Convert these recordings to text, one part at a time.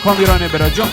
کامیرانه برا جان.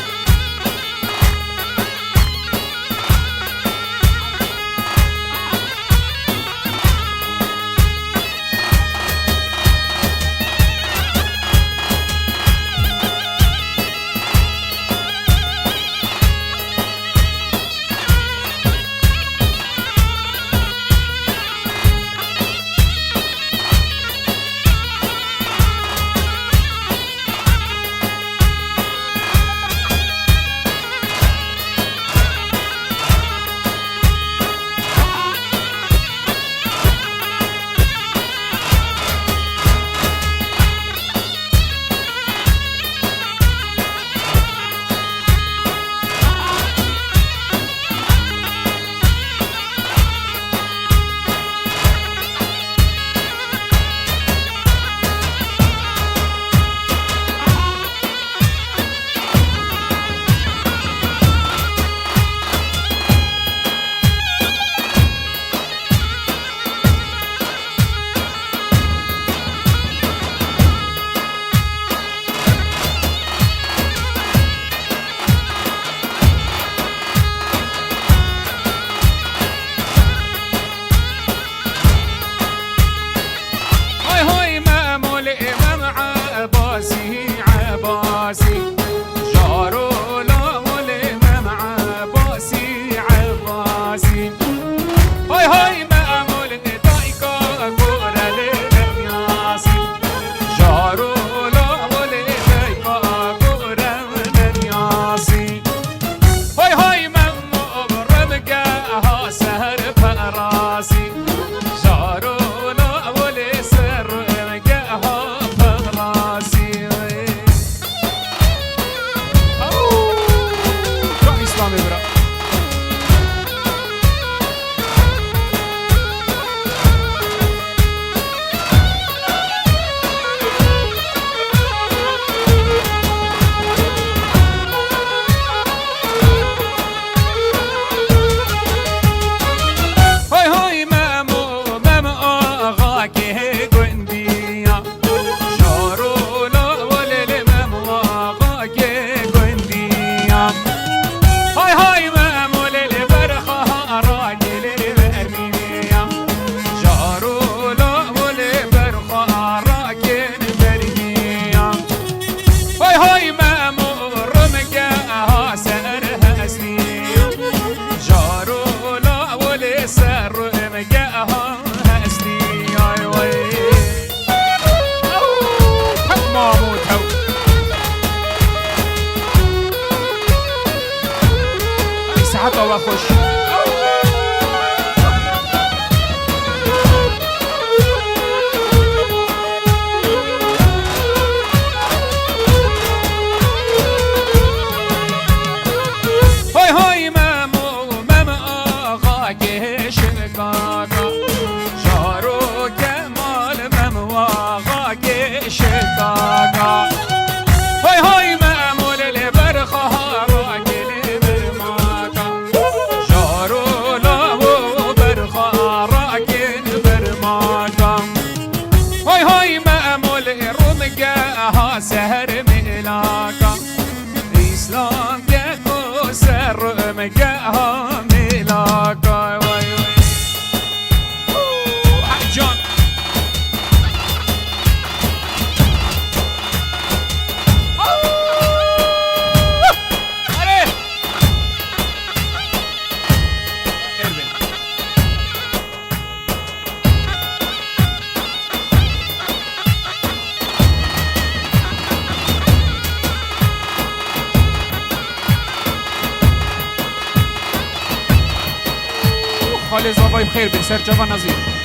خالص آقای خیر بین سر جوان نظیر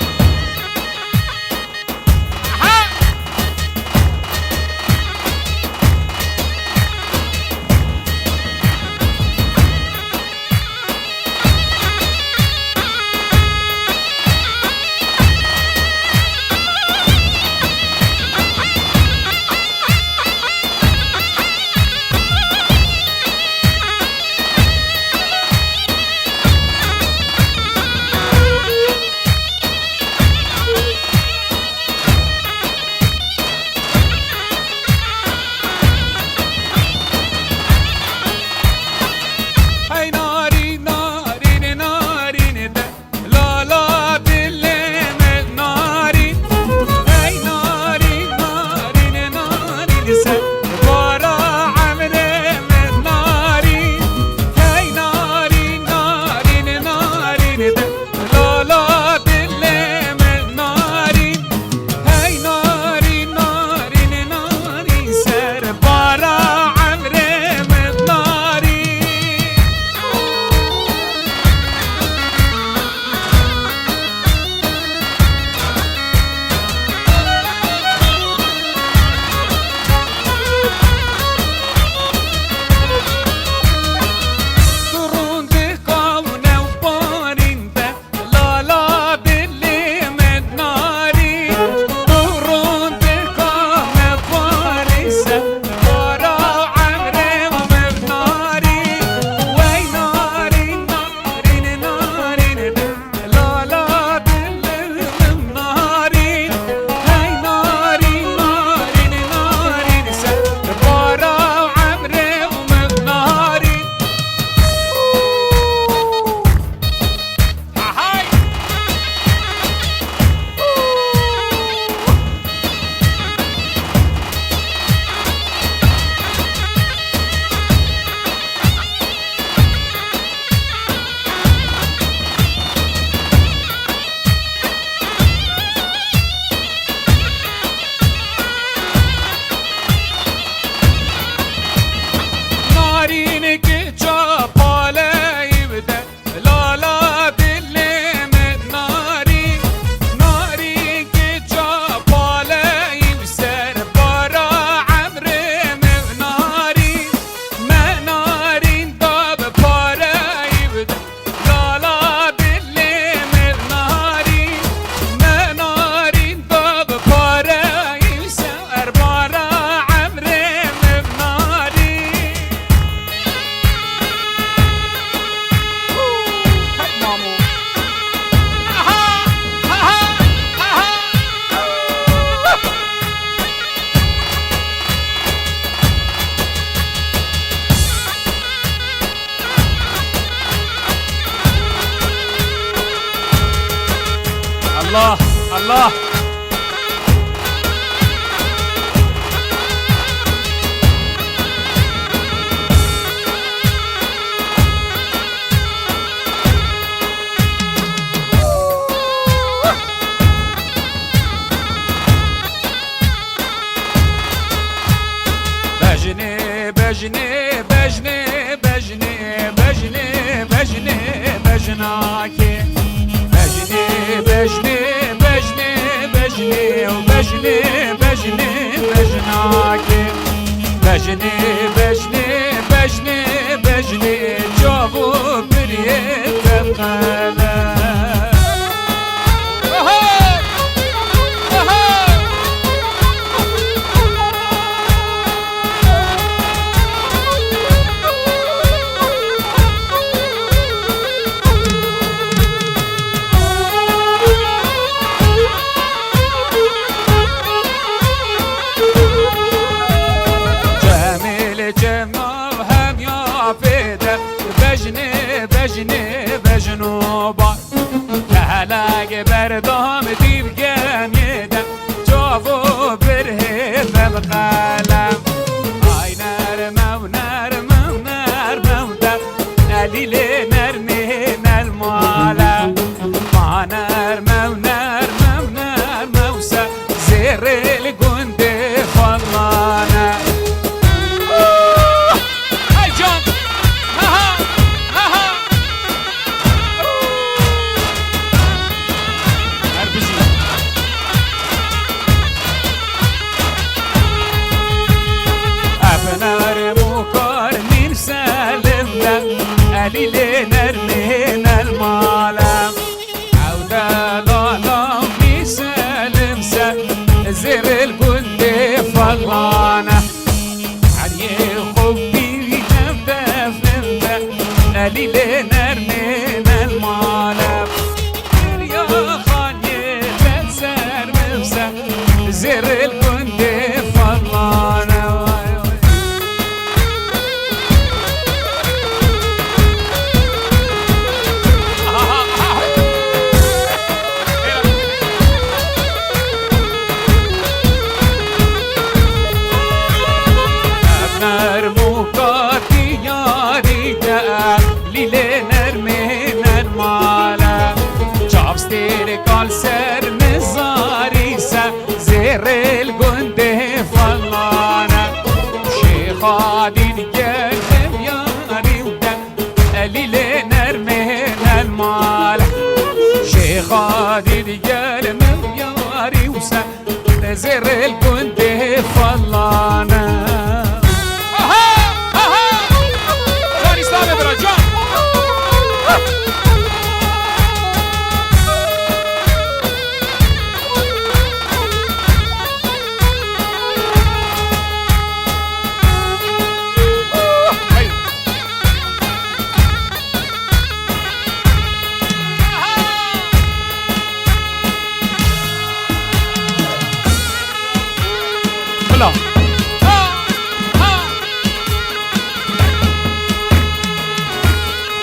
الله الله بجني بجني بجني بجني بجني بجني بجناكي بجني بجني بجني بجني وبجني بجني بجناكي بجني بجني بجني بجني جابو بريت بقلب بجني بجنوبا كهلاق بردهم تبقى ميدا جوفو برهيب القلم هاي نرمى ونرمى ونرمى ودم قليل نرمينا المالا ما نرمى ونرمى ونرمى وسا زير الجند فضلانا قليل نرمينا المالا عودة لا مسلم زر الجند فضلانا علي خبي نبدا فندا قليل نرمينا المالا يا خاني تنسر مفسا زر الجند فضلانا نرموكاتي ياري دا ليلي نرمينا المالا جابستير قال سر نزاري سا زير الجند فلانا شيخادي نجلم ياري ودا ليلي نرمينا المالا شيخادي نجلم ياري وسا زير الجند فلانا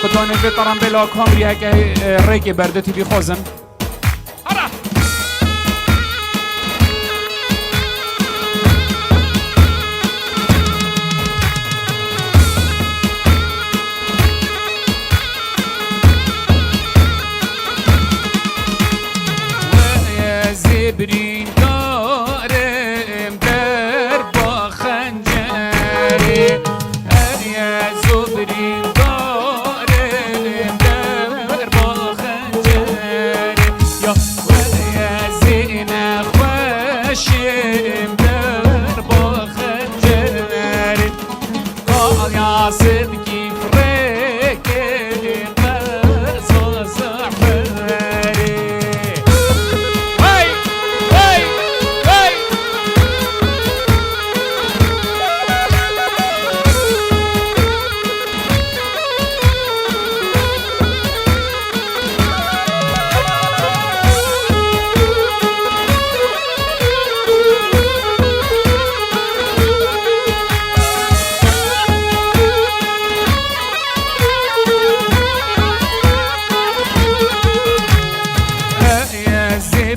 خدانه به طرم بلا کامریه که ریک برده تی بی خوزم زبرین دارم در با خنجری یا زبرین دارم در با خنجری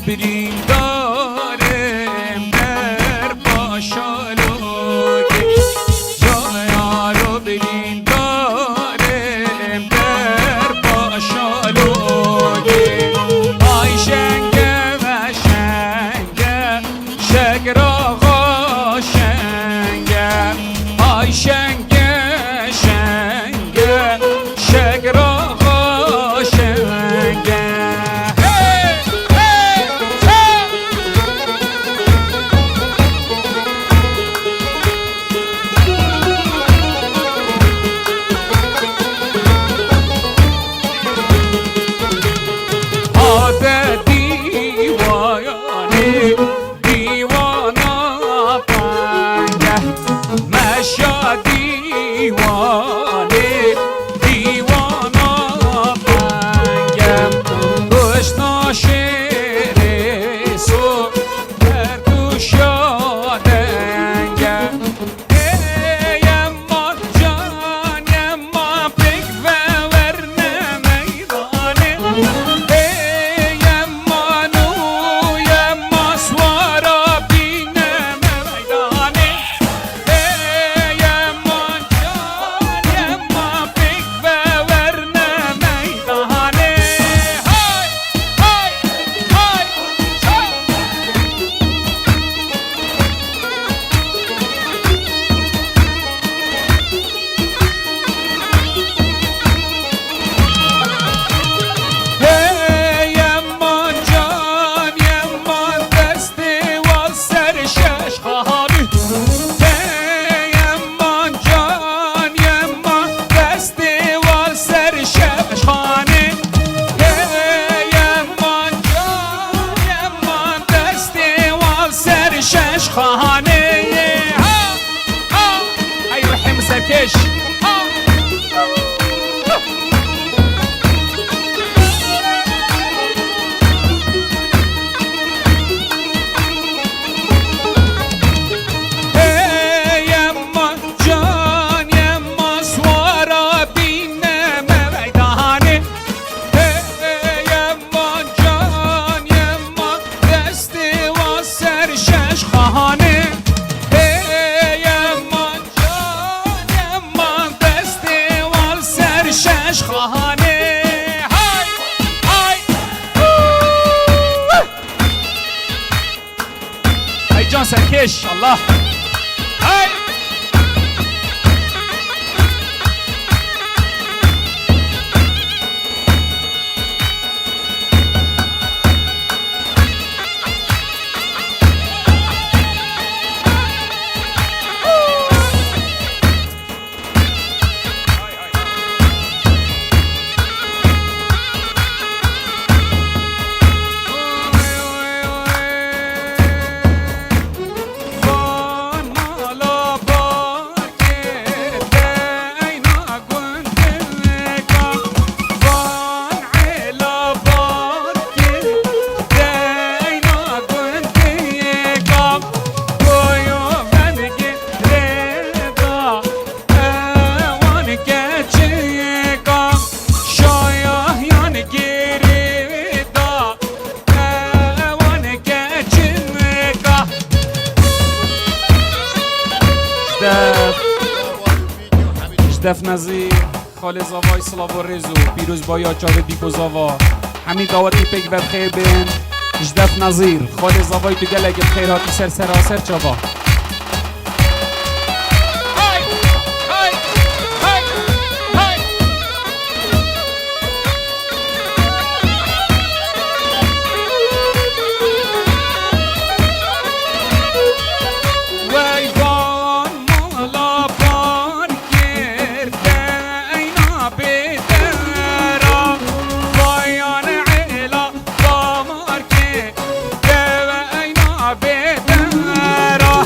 برین دارم در باشالوگی جایارو برین دارم در باشالوگی آی شنگه و شنگه شگر آقا شنگه آی شنگه شنگه شگر آقا شنگه جان سرکش الله های جدف نزیر خال زاوای سلاو و رزو پیروز با یا جاوید بیکو زاوا همین دعوتی پیک بر خیر بین جدف نزیر خال زاوای تو گلگ خیراتی سر سراسر چاوا بدرا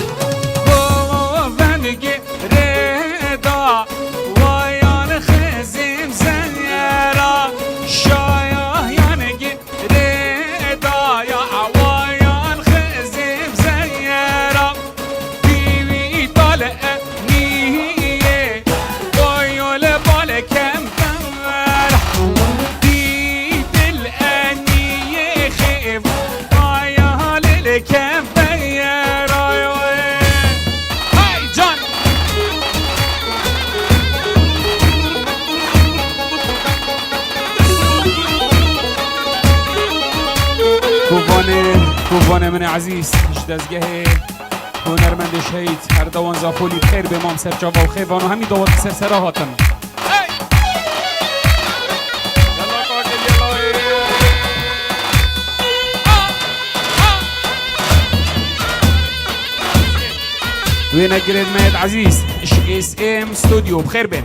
کووان من عزیز دزگه هنرمند شهید هر دوان زافولی بخیر به مام سرچاوا و خیوان و همین دوات سرسرا هاتن وين جريد ميد عزيز اس ام استوديو بخير بين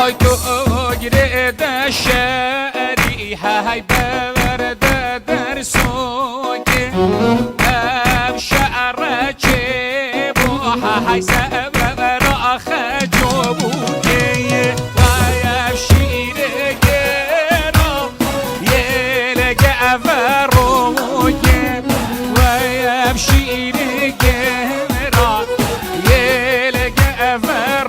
هاي تجرد الشاري هاي برد درسوك بشعر جيبو هاي سبب راخ جوبوك ويبشير جيرو يلقى فروك ويبشير جيرو يلقى فروك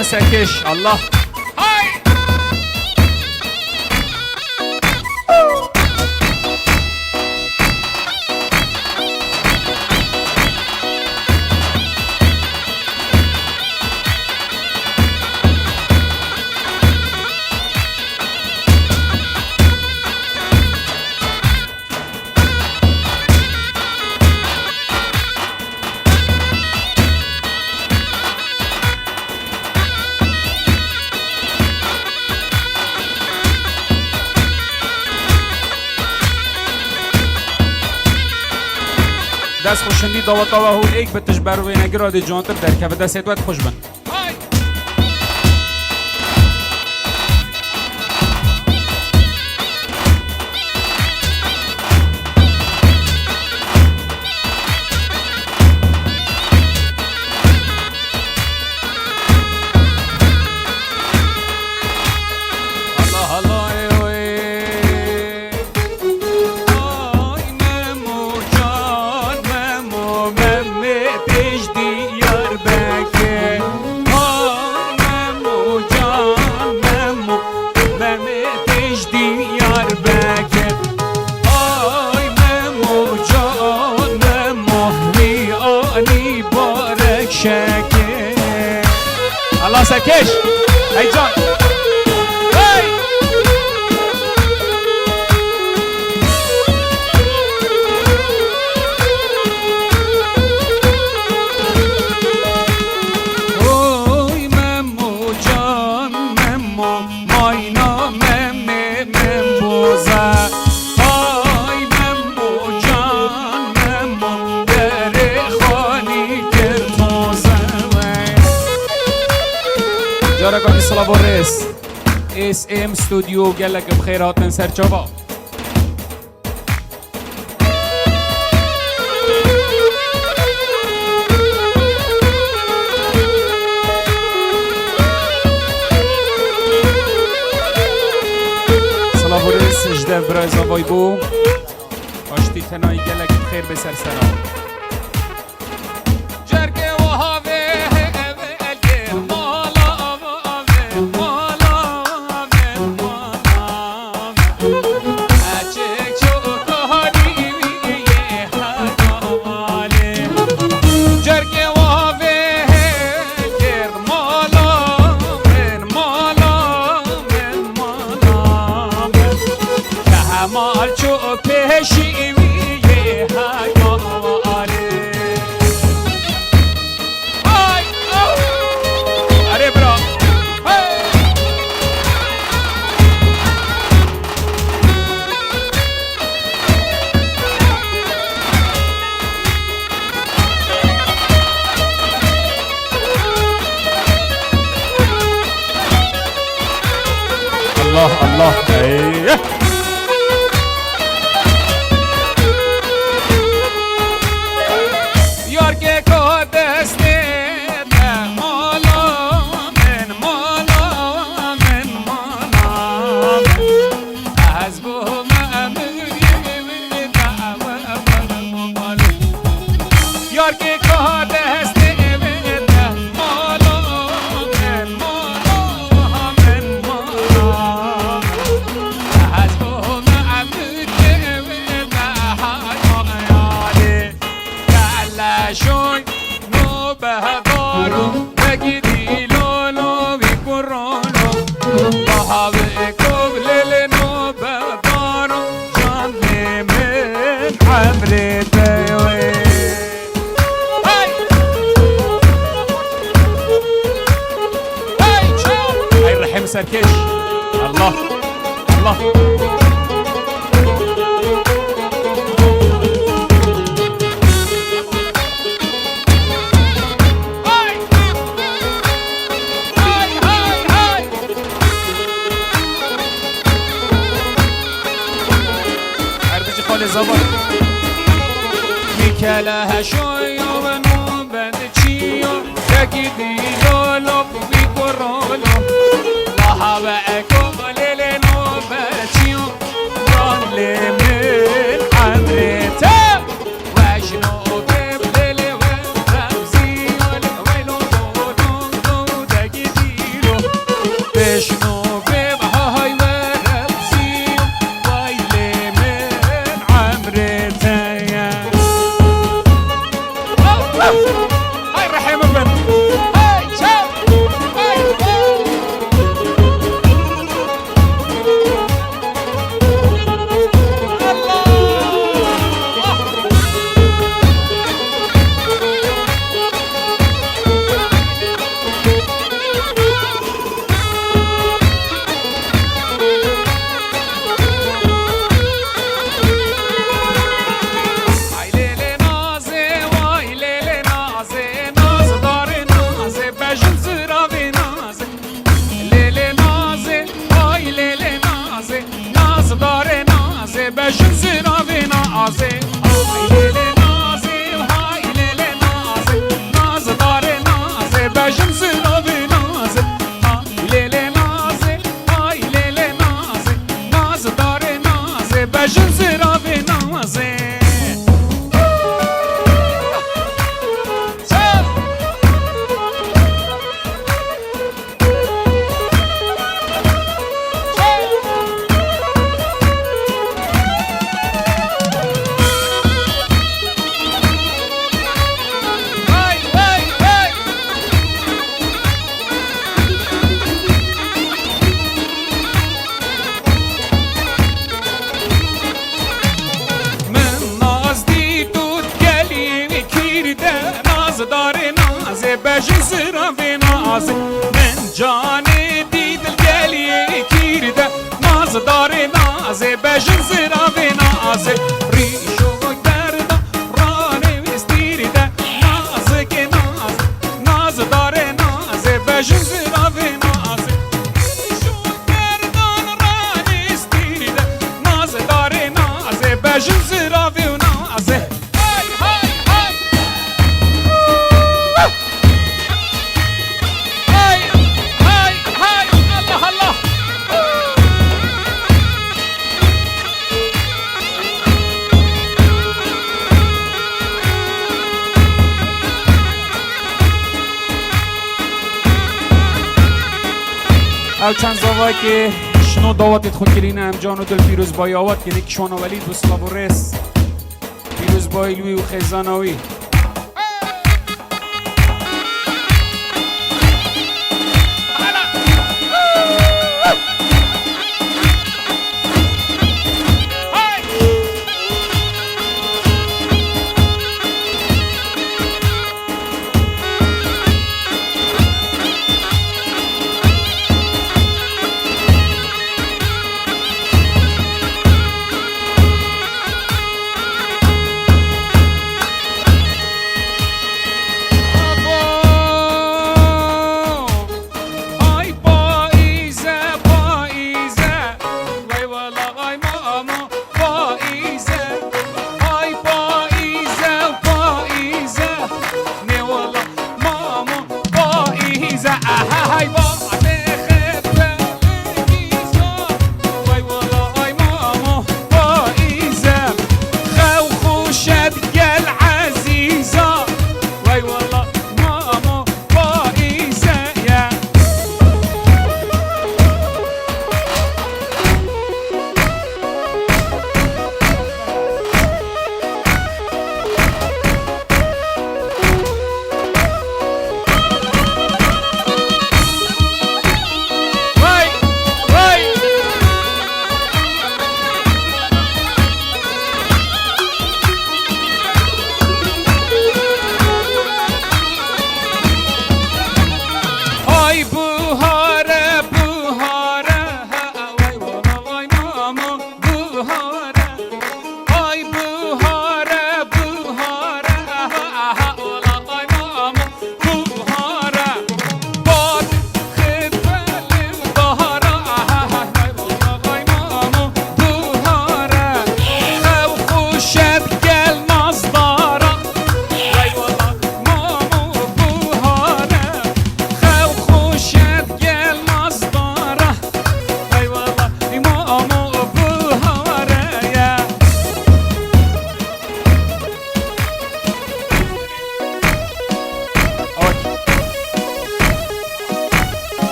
مساكش الله هاي دست خوشندی داوت هو ایک بتش بروی نگراد جانتر در که دست ادوات خوش بن الله سركش هاي جان هاي اوي ممو جان ممو ماينا ممي ممبوزا هاي ممو جان ممو دري خاني كرموزا جاركاني سلابوريس اس ام استوديو قالك بخيرات من سرچاوا سلابوريس جدف برای زاوای بو آشتی تنایی قالك بخير بسر سلام مال چو پیشی ویه ها الله الله ايه یار که که دسته مالا من از بو یار که که دسته مالا از بو شوی نو بهدارو بگیدی لولو بیکرانو بحاوه کبلل نو بهدارو جان من عمر تیوی هاي رحم سركش الله الله زبان میکله شوی و نو بند چیو تگیدی لولو بیکرانو لحوه اکمال نو بچیو ران لمن عمرتا وشنو ببلل و رمزی ولو دو تگیدی لو بشنو ببهای و رمزی ویل من هاي رحيم ابن هاي شاف بشن سراوی نازه آی لیل نازه و های لیل نازه ناز داره نازه بشن سراوی نازه آی لیل نازه آی لیل نازه ناز داره نازه بشن سراوی نازه بشن سراوی نازه من جانی دیدل گلی کیرده ناز داره نازه بشن سراوی نازه ریشو گرده رانه وستیرده نازه که ناز داره نازه بشن سراوی نازه ریشو گردان رانه وستیرده ناز داره نازه بشن سراوی نازه او چند زاوای که شنو دعوتت خود کلینه هم جان و دل پیروز بای آوات که نیک شوانا ولید و سلاب و رس پیروز بای لوی و خیزاناوی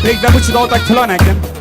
پیک دمو چی داوتک فلا نکن